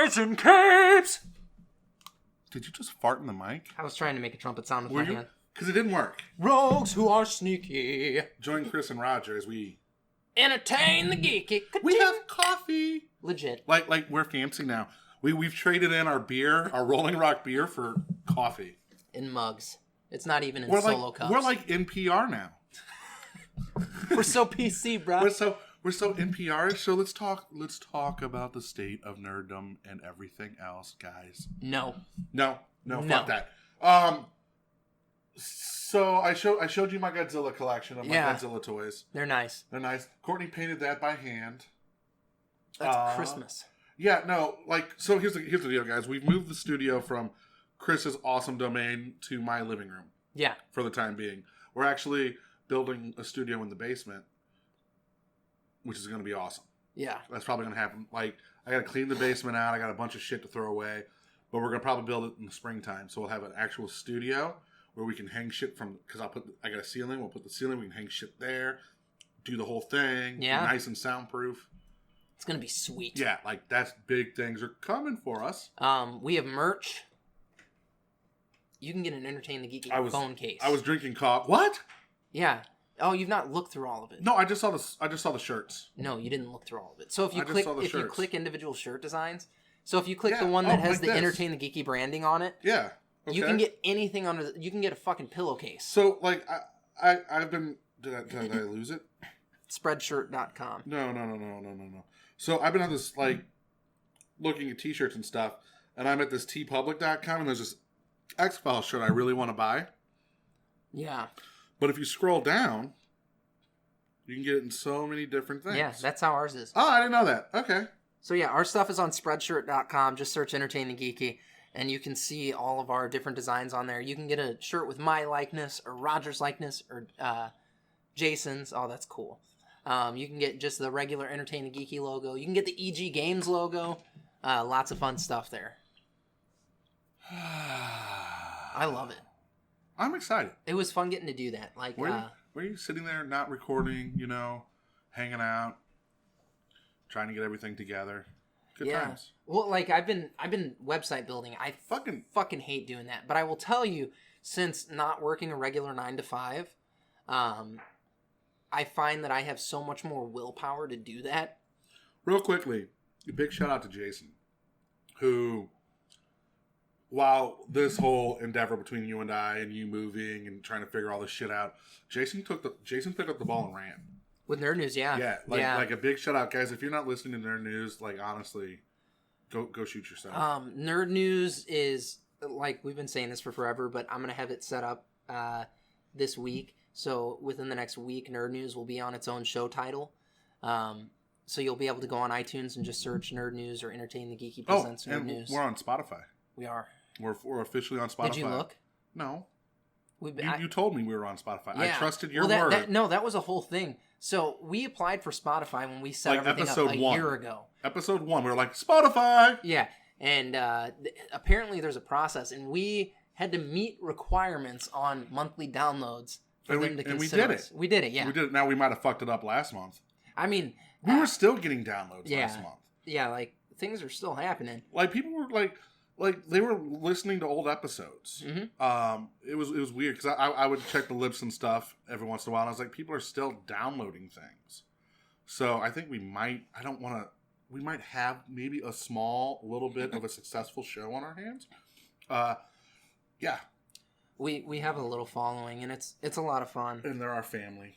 Knights in capes! Did you just fart in the mic? I was trying to make a trumpet sound with my hand. Because it didn't work. Rogues who are sneaky. Join Chris and Rodger as we... entertain the geeky. We have coffee. Legit. Like we're fancy now. We've traded in our beer, our Rolling Rock beer, for coffee. In mugs. It's not even in We're solo cups. We're like NPR now. We're so PC, bro. We're so NPR. So let's talk about the state of nerddom and everything else, guys. No, fuck that. So I showed you my Godzilla collection of my Godzilla toys. They're nice. Courtney painted that by hand. That's Christmas. Yeah, no, so here's the deal, guys. We've moved the studio from Chris's awesome domain to my living room. Yeah. For the time being. We're actually building a studio in the basement, which is going to be awesome. Yeah. That's probably going to happen. I got to clean the basement out. I got a bunch of shit to throw away. But we're going to probably build it in the springtime. So we'll have an actual studio where we can hang shit from, because I got a ceiling. We'll put the ceiling. We can hang shit there. Do the whole thing. Yeah. Nice and soundproof. It's going to be sweet. Yeah, that's big things are coming for us. We have merch. You can get an Entertain the Geeky phone case. I was drinking coffee. What? Yeah. Oh, you've not looked through all of it. No, I just saw the shirts. No, you didn't look through all of it. So if you click individual shirt designs, so if you click the one that has the Entertain the Geeky branding on it, yeah, okay. You can get anything you can get a fucking pillowcase. So I've been did I lose it? Spreadshirt.com. No. So I've been on this looking at t-shirts and stuff, and I'm at this tpublic.com, and there's this X-Files shirt I really want to buy. Yeah. But if you scroll down, you can get it in so many different things. Yeah, that's how ours is. Oh, I didn't know that. Okay. So yeah, our stuff is on Spreadshirt.com. Just search Entertain the Geeky, and you can see all of our different designs on there. You can get a shirt with my likeness, or Roger's likeness, or Jason's. Oh, that's cool. You can get just the regular Entertain the Geeky logo. You can get the EG Games logo. Lots of fun stuff there. I love it. I'm excited. It was fun getting to do that. Were you sitting there not recording, hanging out, trying to get everything together? Good times. Well, I've been website building. I fucking hate doing that. But I will tell you, since not working a regular 9 to 5, I find that I have so much more willpower to do that. Real quickly, a big shout out to Jason, who, while this whole endeavor between you and I and you moving and trying to figure all this shit out, Jason picked up the ball and ran. With Nerd News, yeah. Yeah, a big shout out, guys. If you're not listening to Nerd News, honestly, go shoot yourself. Nerd News is, we've been saying this for forever, but I'm going to have it set up this week. So within the next week, Nerd News will be on its own show title. So you'll be able to go on iTunes and just search Nerd News or Entertain the Geeky Presents Nerd News. We're on Spotify. We are. We're officially on Spotify. Did you look? No. You told me we were on Spotify. Yeah. I trusted your word. That was a whole thing. So we applied for Spotify when we set everything up a year ago. Episode 1, we were like, Spotify! Yeah, and apparently there's a process, and we had to meet requirements on monthly downloads for them to consider us. We did it, yeah. We did it. Now we might have fucked it up last month. I mean... We were still getting downloads last month. Yeah, things are still happening. People were they were listening to old episodes. Mm-hmm. It was weird because I would check the lips and stuff every once in a while, and I was like, people are still downloading things. So I think we might have maybe a small little bit of a successful show on our hands. Yeah. We have a little following, and it's a lot of fun. And they're our family.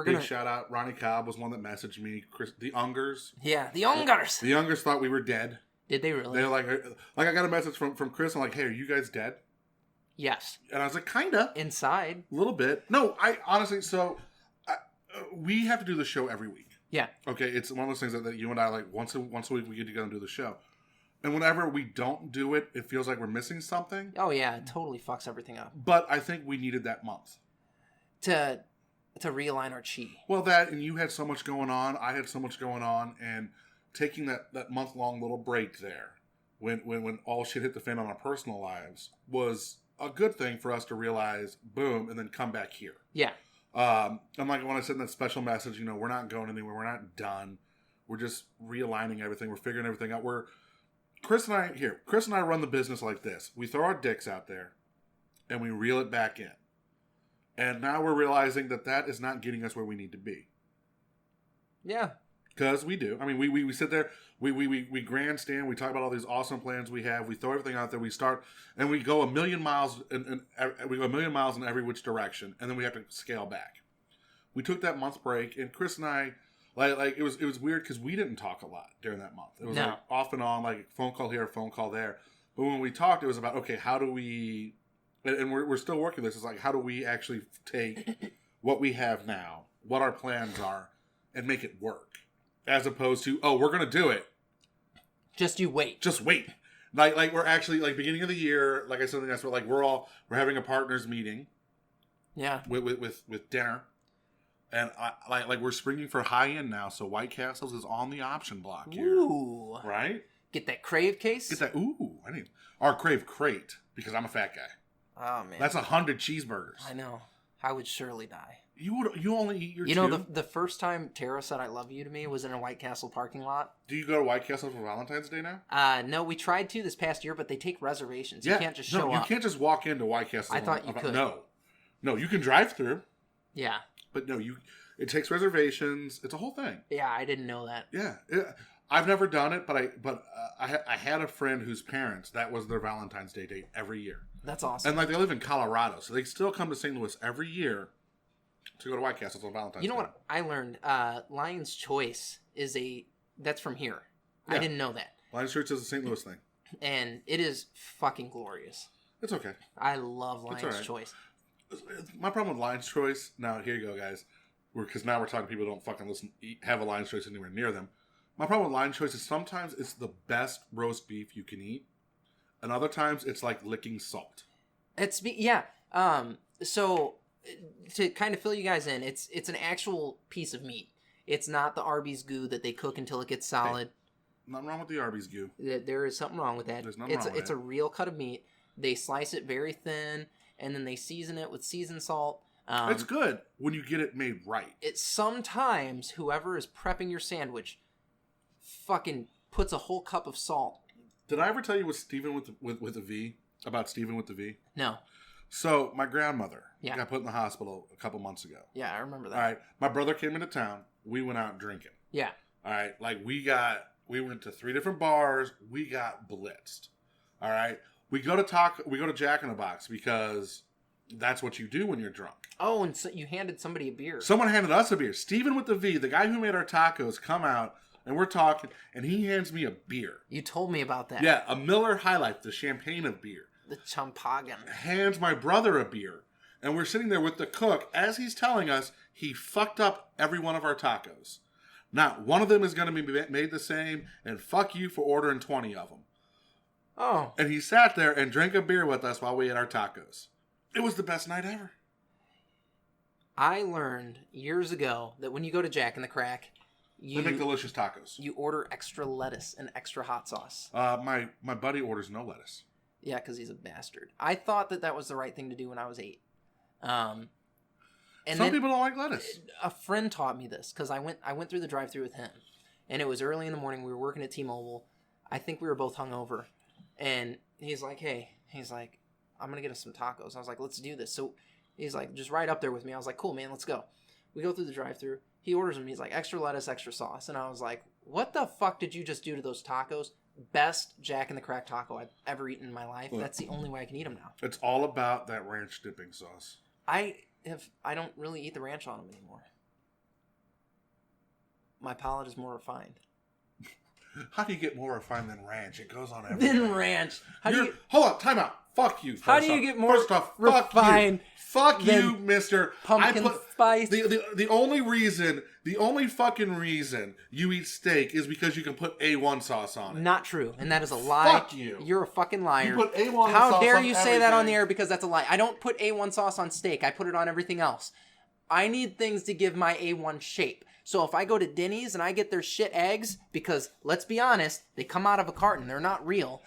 Big shout out. Ronnie Cobb was one that messaged me. Chris, the Ungers. Yeah, the Ungers. The Ungers thought we were dead. Did they really? They were I got a message from Chris. I'm like, hey, are you guys dead? Yes. And I was like, kinda. Inside. A little bit. No, I honestly, we have to do the show every week. Yeah. Okay, it's one of those things that you and I, once a week we get to go and do the show. And whenever we don't do it, it feels like we're missing something. Oh, yeah, it totally fucks everything up. But I think we needed that month. To realign our chi. Well, that, and you had so much going on, I had so much going on, and taking that month-long little break there, when all shit hit the fan on our personal lives, was a good thing for us to realize, boom, and then come back here. Yeah. I'm when I sent that special message, we're not going anywhere, we're not done. We're just realigning everything. We're figuring everything out. Chris and I run the business like this. We throw our dicks out there, and we reel it back in. And now we're realizing that is not getting us where we need to be. Yeah. Because we do. I mean, we sit there, we grandstand, we talk about all these awesome plans we have, we throw everything out there, we start, and we go a million miles, and we go a million miles in every which direction, and then we have to scale back. We took that month break, and Chris and I, like it was weird because we didn't talk a lot during that month. It was like off and on, like phone call here, phone call there. But when we talked, it was about, okay, how do we, and we're still working this, it's like, how do we actually take what we have now, what our plans are, and make it work? As opposed to, oh, we're going to do it. Just you wait. Just wait. Like we're actually, like, beginning of the year, like I said, that's what, like, we're having a partners meeting. Yeah. With dinner. And like we're springing for high end now, so White Castles is on the option block here. Ooh. Right? Get that Crave case? Get that, our Crave crate, because I'm a fat guy. Oh, man. That's 100 cheeseburgers. I know. I would surely die. You only eat your two? You know, the first time Tara said I love you to me was in a White Castle parking lot. Do you go to White Castle for Valentine's Day now? No, we tried to this past year, but they take reservations. Yeah. You can't just show up. You can't just walk into White Castle. I thought you could. No, you can drive through. Yeah. But no, it takes reservations. It's a whole thing. Yeah, I didn't know that. Yeah. I've never done it, but I had a friend whose parents, that was their Valentine's Day date every year. That's awesome. And like they live in Colorado, so they still come to St. Louis every year to go to White Castles on Valentine's Day. You know what I learned? Lion's Choice that's from here. Yeah. I didn't know that. Lion's Choice is a St. Louis thing. And it is fucking glorious. It's okay. I love Lion's Choice. My problem with Lion's Choice, now here you go, guys. Because now we're talking people who don't fucking have a Lion's Choice anywhere near them. My problem with Lion's Choice is sometimes it's the best roast beef you can eat. And other times it's like licking salt. So to kind of fill you guys in, it's an actual piece of meat. It's not the Arby's goo that they cook until it gets solid. Hey, nothing wrong with the Arby's goo. There is something wrong with that. There's nothing wrong with it. It's a real cut of meat. They slice it very thin, and then they season it with seasoned salt. It's good when you get it made right. It's sometimes whoever is prepping your sandwich fucking puts a whole cup of salt. Did I ever tell you with Stephen with a V? About Stephen with the V? No. So, my grandmother got put in the hospital a couple months ago. Yeah, I remember that. All right. My brother came into town. We went out drinking. Yeah. All right. Like, we went to 3 different bars. We got blitzed. All right. We go to Jack in the Box because that's what you do when you're drunk. Oh, and so you handed somebody a beer. Someone handed us a beer. Stephen with the V, the guy who made our tacos, come out, and we're talking, and he hands me a beer. You told me about that. Yeah, a Miller High Life, the champagne of beer. The Champagne. Hands my brother a beer. And we're sitting there with the cook. As he's telling us, he fucked up every one of our tacos. Not one of them is going to be made the same, and fuck you for ordering 20 of them. Oh. And he sat there and drank a beer with us while we ate our tacos. It was the best night ever. I learned years ago that when you go to Jack in the Crack, they make delicious tacos. You order extra lettuce and extra hot sauce. My buddy orders no lettuce. Yeah, because he's a bastard. I thought that was the right thing to do when I was 8. And some people don't like lettuce. A friend taught me this because I went through the drive-thru with him, and it was early in the morning. We were working at T-Mobile. I think we were both hungover, and he's like, I'm gonna get us some tacos. I was like, let's do this. So he's like, just right up there with me. I was like, cool, man, let's go. We go through the drive-thru. He orders them. He's like, extra lettuce, extra sauce, and I was like, what the fuck did you just do to those tacos? Best Jack in the Crack taco I've ever eaten in my life. Look, that's the only way I can eat them now. It's all about that ranch dipping sauce. I don't really eat the ranch on them anymore. My palate is more refined. How do you get more refined than ranch? It goes on everything. Than ranch. Hold on, time out. Fuck you. How do you get more refined? Fuck you, mister. Pumpkin spice. The only fucking reason you eat steak is because you can put A1 sauce on it. Not true, and that is a lie. Fuck you. You're a fucking liar. You put A1 sauce on How dare you say everything. that on the air because that's a lie. I don't put A1 sauce on steak. I put it on everything else. I need things to give my A1 shape. So if I go to Denny's and I get their shit eggs, because let's be honest, they come out of a carton. They're not real.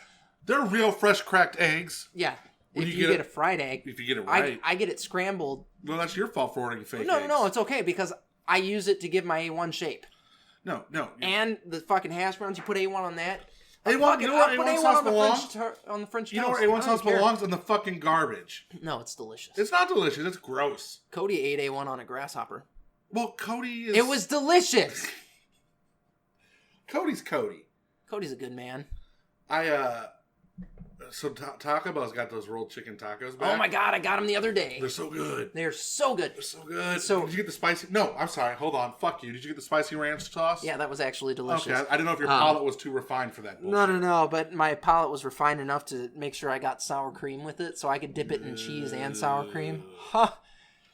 They're real fresh cracked eggs. Yeah. If you get a fried egg. If you get it right. I get it scrambled. Well, that's your fault for ordering fake eggs. No, it's okay because I use it to give my A1 shape. No. And the fucking hash browns, you put A1 on that. A1, you know what A1 sauce belongs? On the French toast. You know where A1 sauce belongs? In the fucking garbage. No, it's delicious. It's not delicious. It's gross. Cody ate A1 on a grasshopper. Well, Cody is... It was delicious. Cody's Cody. Cody's a good man. So Taco Bell's got those rolled chicken tacos back. Oh my god, I got them the other day. They're so good. They're so good. They're so good. So did you get the spicy? No, I'm sorry. Hold on. Fuck you. Did you get the spicy ranch sauce? Yeah, that was actually delicious. Okay, I didn't know if your palate was too refined for that bullshit. No, but my palate was refined enough to make sure I got sour cream with it, so I could dip it in cheese and sour cream. Huh.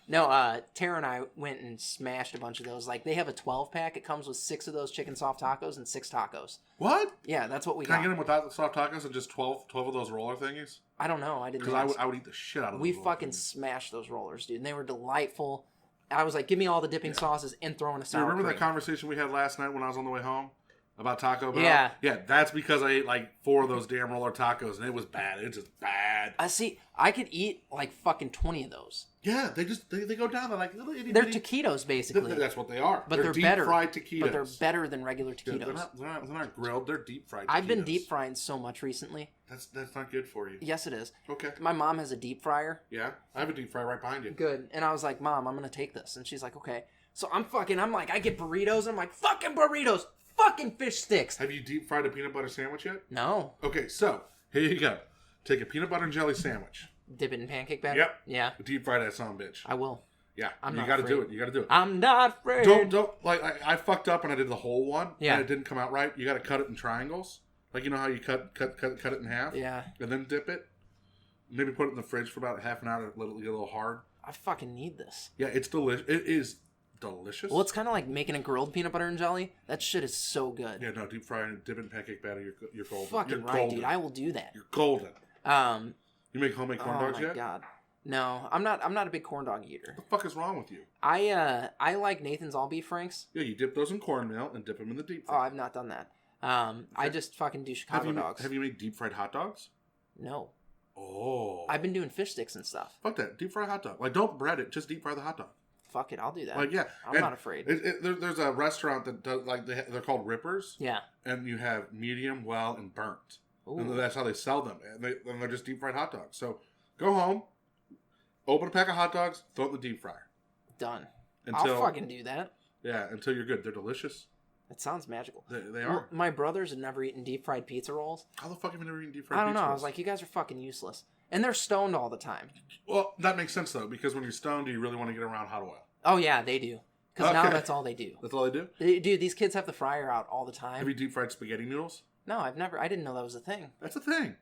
No, Tara and I went and smashed a bunch of those. Like, they have a 12-pack. It comes with 6 of those chicken soft tacos and 6 tacos. What? Yeah, that's what we Can got. I get them without the soft tacos and just 12 of those roller thingies? I don't know. I didn't know. Because I would eat the shit out of those. We fucking smashed those rollers, dude. And they were delightful. I was like, give me all the dipping sauces and throw in a sour cream. Remember that conversation we had last night when I was on the way home? About Taco Bell? Yeah. Yeah, that's because I ate like 4 of those damn roller tacos and it was bad. It's just bad. See, I could eat like fucking 20 of those. Yeah, they go down. They're like little itty They're bitty. taquitos, basically. That's what they are. But they're deep better. fried taquitos. But they're better than regular taquitos. Yeah, they're not grilled. They're deep fried taquitos. I've been deep frying so much recently. That's not good for you. Yes, it is. Okay. My mom has a deep fryer. Yeah, I have a deep fryer right behind you. Good. And I was like, Mom, I'm going to take this. And she's like, okay. So I'm like, I get burritos. And I'm like, fucking burritos. Fucking fish sticks. Have you deep fried a peanut butter sandwich yet? No. Okay, so here you go. Take a peanut butter and jelly sandwich. Dip it in pancake batter? Yep. Yeah. Deep fry that son of a bitch. I will. Yeah. I'm you not got to afraid. do it. You got to do it. I'm not afraid. Don't like I fucked up when I did the whole one. Yeah. And it didn't come out right. You got to cut it in triangles. Like, you know how you cut it in half? Yeah. And then dip it. Maybe put it in the fridge for about half an hour to let it get a little hard. I fucking need this. Yeah, it's delicious. It is delicious. Well, it's kind of like making a grilled peanut butter and jelly. That shit is so good. Yeah, no, deep fry and dip it in pancake batter. You're golden. Fucking you're right, golden. dude. I will do that. You're golden. Um. You make homemade corn dogs yet? Oh my god. No, I'm not a big corn dog eater. What the fuck is wrong with you? I like Nathan's all beef franks. Yeah, you dip those in cornmeal and dip them in the deep Oh, fry. I've not done that. I just fucking do Chicago dogs. Have you made deep fried hot dogs? No. Oh. I've been doing fish sticks and stuff. Fuck that. Deep fry hot dog. Like, don't bread it. Just deep fry the hot dog. Fuck it, I'll do that. Like, yeah. I'm not afraid. There's a restaurant that does, like, they're called Rippers. Yeah. And you have medium, well, and burnt. Ooh. And that's how they sell them. And they're just deep fried hot dogs. So, go home, open a pack of hot dogs, throw it in the deep fryer. Done. Until, I'll fucking do that. Yeah, until you're good. They're delicious. It sounds magical. They are. Well, my brothers had never eaten deep fried pizza rolls. How the fuck have you never eaten deep fried I don't pizza know. I rolls? was like, you guys are fucking useless. And they're stoned all the time. Well, that makes sense, though, because when you're stoned, do you really want to get around hot oil? Oh, yeah, they do. Because now Okay. that's all they do. That's all they do? Dude, these kids have the fryer out all the time. Have you deep fried spaghetti noodles? No, I didn't know that was a thing. That's a thing.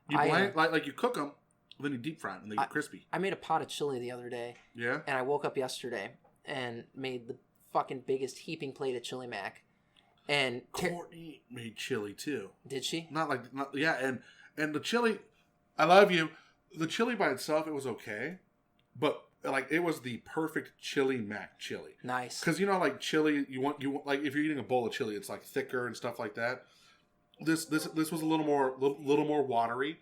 You like you cook them, then you deep fry them, and they get crispy. I made a pot of chili the other day. Yeah? And I woke up yesterday and made the fucking biggest heaping plate of chili mac. And Courtney made chili, too. Did she? And the chili, I love you. The chili by itself, it was okay. But, like, it was the perfect chili mac chili. Nice. Because, you know, like, chili, you want like, if you're eating a bowl of chili, it's, like, thicker and stuff like that. This was a little more watery,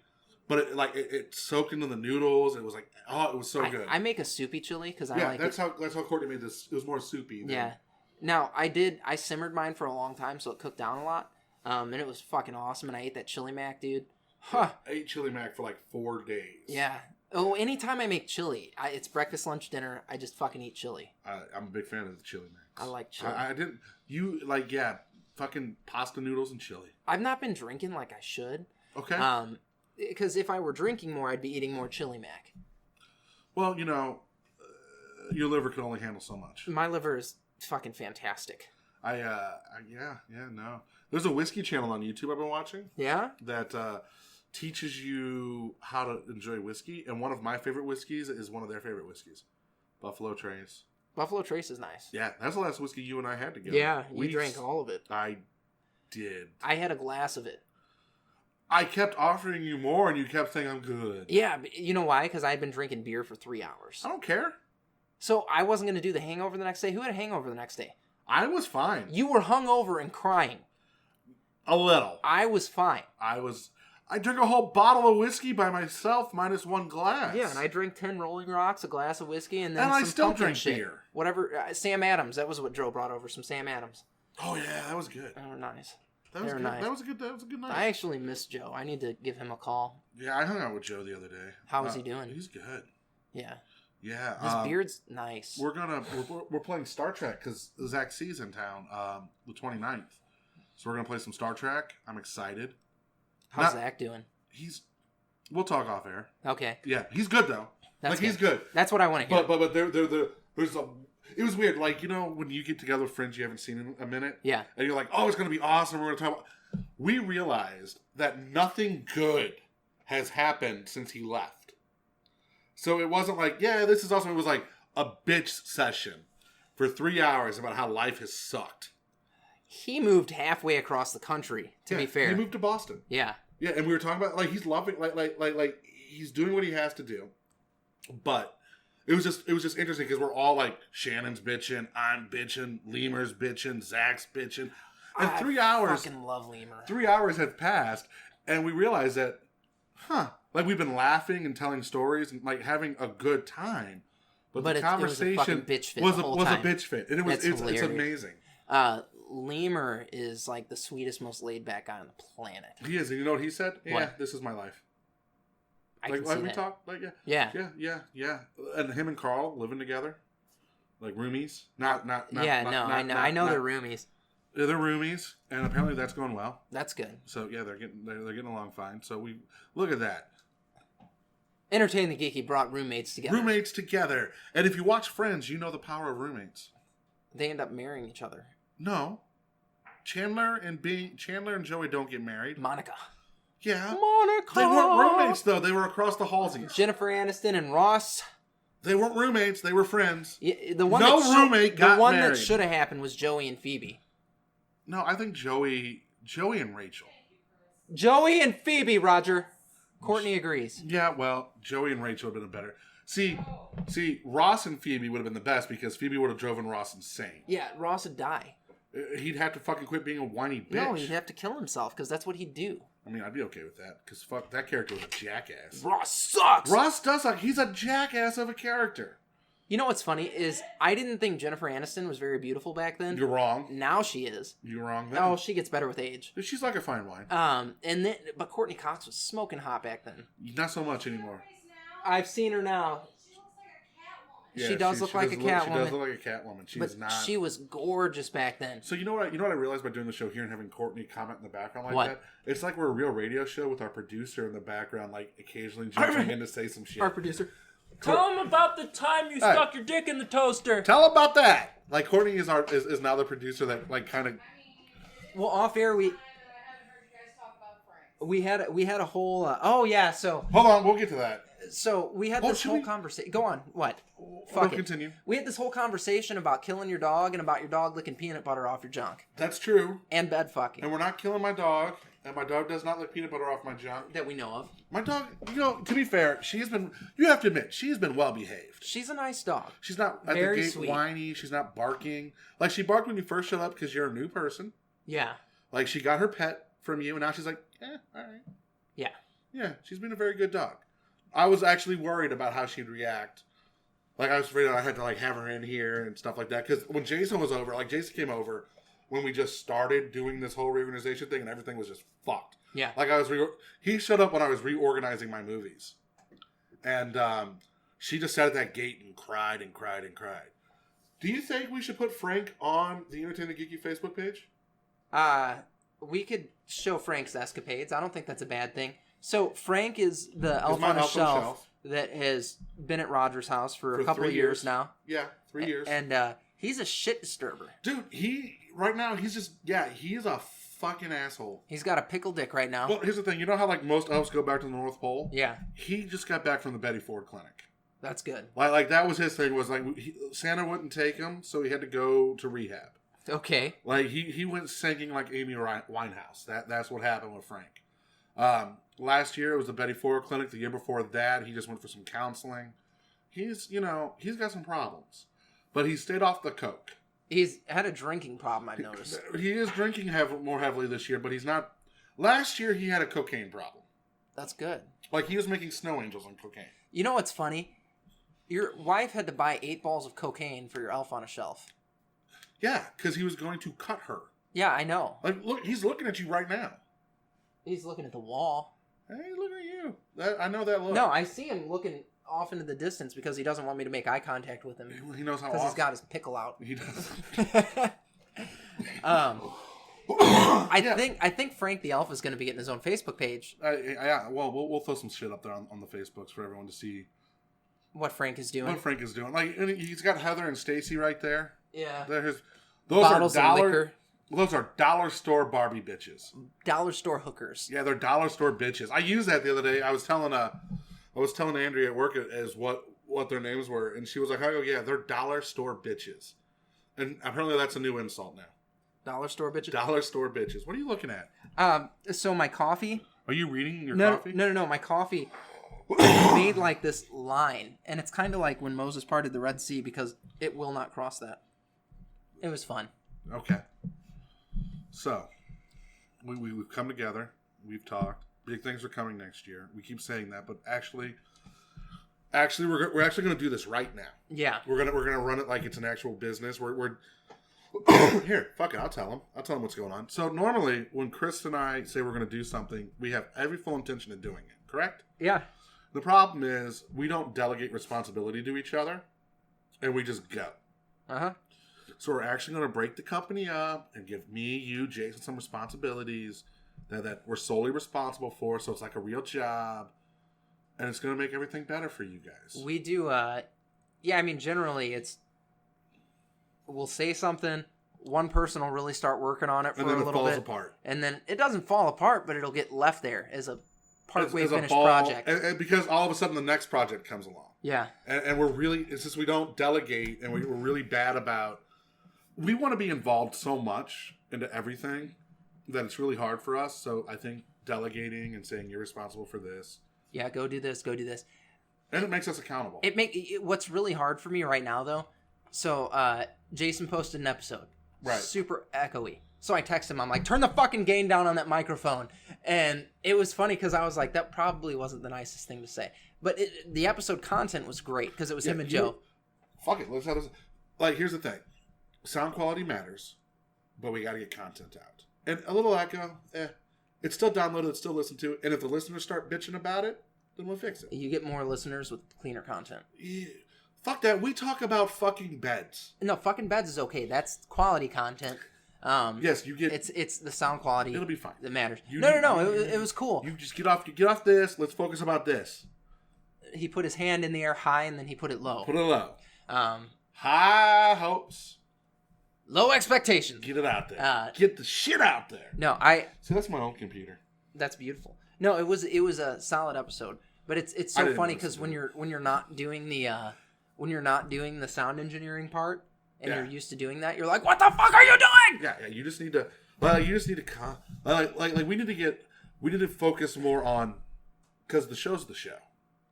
but it soaked into the noodles. It was like, oh, it was so good. I make a soupy chili because I like that's how Courtney made this. It was more soupy. Yeah. Now I simmered mine for a long time, so it cooked down a lot. And it was fucking awesome. And I ate that chili mac, dude. Huh. I ate chili mac for like 4 days. Yeah. Oh, anytime I make chili, it's breakfast, lunch, dinner. I just fucking eat chili. I'm a big fan of the chili mac. I like chili. I didn't. You like fucking pasta noodles and chili. I've not been drinking like I should. Okay. Because if I were drinking more, I'd be eating more chili mac. Well, you know, your liver can only handle so much. My liver is fucking fantastic. No. There's a whiskey channel on YouTube I've been watching. Yeah? That teaches you how to enjoy whiskey. And one of my favorite whiskeys is one of their favorite whiskeys. Buffalo Trace. Buffalo Trace is nice. Yeah, that's the last whiskey you and I had together. Yeah, we drank all of it. I did. I had a glass of it. I kept offering you more, and you kept saying I'm good. Yeah, but you know why? Because I had been drinking beer for 3 hours. I don't care. So I wasn't going to do the hangover the next day. Who had a hangover the next day? I was fine. You were hungover and crying. A little. I was fine. I drank a whole bottle of whiskey by myself, minus 1 glass. Yeah, and I drank 10 Rolling Rocks, a glass of whiskey, and then and some I still pumpkin drank shit. beer. Whatever. Sam Adams. That was what Joe brought over. Some Sam Adams. Oh yeah, that was good. They were nice. That was good. Nice. That was a good night. I actually miss Joe. I need to give him a call. Yeah, I hung out with Joe the other day. How is he doing? He's good. Yeah. Yeah. His beard's nice. We're playing Star Trek because Zach C's in town the 29th. So we're gonna play some Star Trek. I'm excited. How's Zach doing? We'll talk off air. Okay. Yeah, he's good though. He's good. That's what I want to hear. But there's a. It was weird, like, you know, when you get together with friends you haven't seen in a minute. Yeah. And you're like, oh, it's gonna be awesome. We're gonna talk about. We realized that nothing good has happened since he left. So it wasn't like, yeah, this is awesome. It was like a bitch session for 3 hours about how life has sucked. He moved halfway across the country, to be fair. He moved to Boston. Yeah. Yeah, and we were talking about, like, he's loving, like he's doing what he has to do. But it was just interesting because we're all like, Shannon's bitching, I'm bitching, Lemur's bitching, Zach's bitching. And 3 hours. I fucking love Lemur. 3 hours had passed, and we realized that, like, we've been laughing and telling stories and, like, having a good time. But the conversation was a bitch fit. And it's amazing. Lemur is like the sweetest, most laid back guy on the planet. He is. And you know what he said? Yeah, what? This is my life. I can see we that. talk, like, Yeah. And him and Carl living together, like roomies. I know they're roomies. They're roomies, and apparently that's going well. That's good. So yeah, they're getting along fine. So we look at that. Entertain the Geeky brought roommates together. Roommates together, and if you watch Friends, you know the power of roommates. They end up marrying each other. No, Chandler and Joey don't get married. Monica. Yeah. Monica. They weren't roommates though. They were across the hallsies. Jennifer Aniston and Ross. They weren't roommates. They were friends. The one roommate got married. The one that should have happened was Joey and Phoebe. No, I think Joey and Rachel. Joey and Phoebe, Roger. Courtney agrees. Yeah, well, Joey and Rachel would have been better. See, Ross and Phoebe would have been the best because Phoebe would have driven Ross insane. Yeah, Ross would die. He'd have to fucking quit being a whiny bitch. No, he'd have to kill himself because that's what he'd do. I mean, I'd be okay with that because fuck, that character was a jackass. Ross sucks! Ross does suck. He's a jackass of a character. You know what's funny is I didn't think Jennifer Aniston was very beautiful back then. You're wrong. Now she is. You're wrong then. Oh, she gets better with age. She's like a fine wine. But Courtney Cox was smoking hot back then. Not so much anymore. I've seen her now. Yeah, she does look like a Catwoman. She does look like a Catwoman. She's not. She was gorgeous back then. So you know what I realized by doing the show here and having Courtney comment in the background like that? It's like we're a real radio show with our producer in the background, like occasionally jumping in to say some shit. Our producer. Tell him about the time you stuck your dick in the toaster. Tell him about that. Like Courtney is now the producer that like kind of. Well, off air we had a whole. So hold on, we'll get to that. So we had this whole conversation. Go on. What? Fuck it. Continue. We had this whole conversation about killing your dog and about your dog licking peanut butter off your junk. That's true. And bed fucking. And we're not killing my dog. And my dog does not lick peanut butter off my junk. That we know of. My dog, to be fair, you have to admit, she's been well behaved. She's a nice dog. She's not at the gate whiny. She's not barking. Like, she barked when you first showed up because you're a new person. Yeah. Like, she got her pet from you, and now she's like, all right. Yeah. Yeah, she's been a very good dog. I was actually worried about how she'd react. Like, I was afraid I had to, like, have her in here and stuff like that. Because when Jason was over, like, Jason came over when we just started doing this whole reorganization thing, and everything was just fucked. Yeah. Like, he showed up when I was reorganizing my movies. And she just sat at that gate and cried and cried and cried. Do you think we should put Frank on the Entertainment Geeky Facebook page? We could show Frank's escapades. I don't think that's a bad thing. So Frank is the elf on a shelf that has been at Rodger's house for a couple of years now. Yeah, 3 years. And he's a shit disturber. Dude, he's a fucking asshole. He's got a pickle dick right now. Well, here's the thing. You know how, like, most elves go back to the North Pole? Yeah. He just got back from the Betty Ford Clinic. That's good. Like that was his thing, was like, Santa wouldn't take him, so he had to go to rehab. Okay. Like, he went singing like Amy Winehouse. That's what happened with Frank. Last year, it was the Betty Ford Clinic. The year before that, he just went for some counseling. He's got some problems. But he stayed off the coke. He's had a drinking problem, I've noticed. He is drinking more heavily this year, but he's not. Last year, he had a cocaine problem. That's good. Like, he was making snow angels on cocaine. You know what's funny? Your wife had to buy 8 balls of cocaine for your elf on a shelf. Yeah, because he was going to cut her. Yeah, I know. Like, look, he's looking at you right now. He's looking at the wall. Hey, he's looking at you. I know that look. No, I see him looking off into the distance because he doesn't want me to make eye contact with him. He knows how. Because he's got his pickle out. He does. I think Frank the Elf is going to be getting his own Facebook page. Yeah, well, we'll throw some shit up there on the Facebooks for everyone to see what Frank is doing. Like, and he's got Heather and Stacy right there. Yeah. Those Bottles are of liquor. Those are dollar store Barbie bitches. Dollar store hookers. Yeah, they're dollar store bitches. I used that the other day. I was telling Andrea at work as what their names were, and she was like, "Oh yeah, they're dollar store bitches," and apparently that's a new insult now. Dollar store bitches. Dollar store bitches. What are you looking at? So my coffee. Are you reading your coffee? No. My coffee made like this line, and it's kind of like when Moses parted the Red Sea because it will not cross that. It was fun. Okay. So, we've come together. We've talked. Big things are coming next year. We keep saying that, but actually, we're actually going to do this right now. Yeah. We're gonna run it like it's an actual business. We're here. Fuck it. I'll tell them what's going on. So normally, when Chris and I say we're going to do something, we have every full intention of doing it. Correct? Yeah. The problem is we don't delegate responsibility to each other, and we just go. So we're actually going to break the company up and give me, you, Jason some responsibilities that we're solely responsible for. So it's like a real job, and it's going to make everything better for you guys. We do. Yeah, I mean, generally we'll say something. One person will really start working on it for a little bit. And then it falls apart. And then it doesn't fall apart, but it'll get left there as a partway finished project. And because all of a sudden the next project comes along. Yeah. And we're really, it's just we don't delegate, and we're really bad about, we want to be involved so much into everything that it's really hard for us. So I think delegating and saying you're responsible for this. Yeah, go do this. And it makes us accountable. What's really hard for me right now, though, so Jason posted an episode. Right. Super echoey. So I text him. I'm like, turn the fucking gain down on that microphone. And it was funny because I was like, that probably wasn't the nicest thing to say. But the episode content was great because it was him and Joe. Fuck it. Let's have this. Like, here's the thing. Sound quality matters, but we got to get content out. And a little echo, it's still downloaded, it's still listened to. And if the listeners start bitching about it, then we'll fix it. You get more listeners with cleaner content. Yeah. Fuck that. We talk about fucking beds. No, fucking beds is okay. That's quality content. Yes, you get. It's the sound quality. It'll be fine. That matters. It was cool. You just get off this. Let's focus about this. He put his hand in the air high, and then he put it low. High hopes. Low expectations. Get it out there. Get the shit out there. No, See, that's my old computer. That's beautiful. No, it was a solid episode, but it's so funny because when you're not doing the sound engineering part and you're used to doing that, you're like, what the fuck are you doing? Yeah. You just need to. Like we need to focus more on, because the show's the show,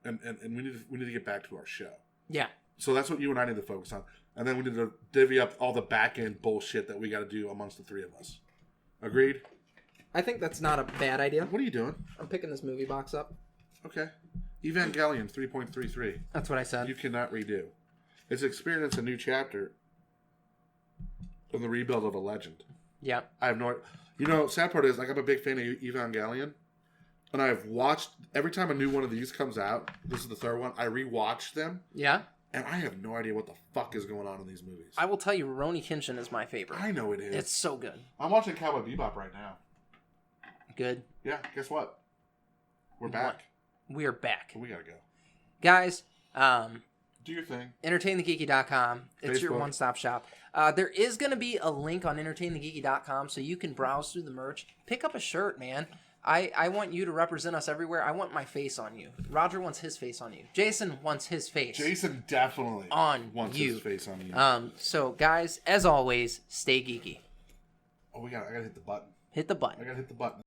and we need to get back to our show. Yeah. So that's what you and I need to focus on. And then we need to divvy up all the back-end bullshit that we got to do amongst the three of us. Agreed? I think that's not a bad idea. What are you doing? I'm picking this movie box up. Okay. Evangelion 3.33. That's what I said. You cannot redo. It's experienced a new chapter in the rebuild of a legend. Yeah. I have no... sad part is, like, I'm a big fan of Evangelion. And I've watched... Every time a new one of these comes out, this is the third one, I rewatch them. Yeah. And I have no idea what the fuck is going on in these movies. I will tell you, Rurouni Kenshin is my favorite. I know it is. It's so good. I'm watching Cowboy Bebop right now. Good. Yeah, guess what? We're back. We are back. We gotta go. Guys, do your thing. EntertainTheGeeky.com. It's Facebook. your one-stop shop. There is going to be a link on EntertainTheGeeky.com so you can browse through the merch. Pick up a shirt, man. I want you to represent us everywhere. I want my face on you. Rodger wants his face on you. Jason wants his face. Jason definitely wants his face on you. So, guys, as always, stay geeky. Oh, I gotta hit the button. Hit the button. I gotta hit the button.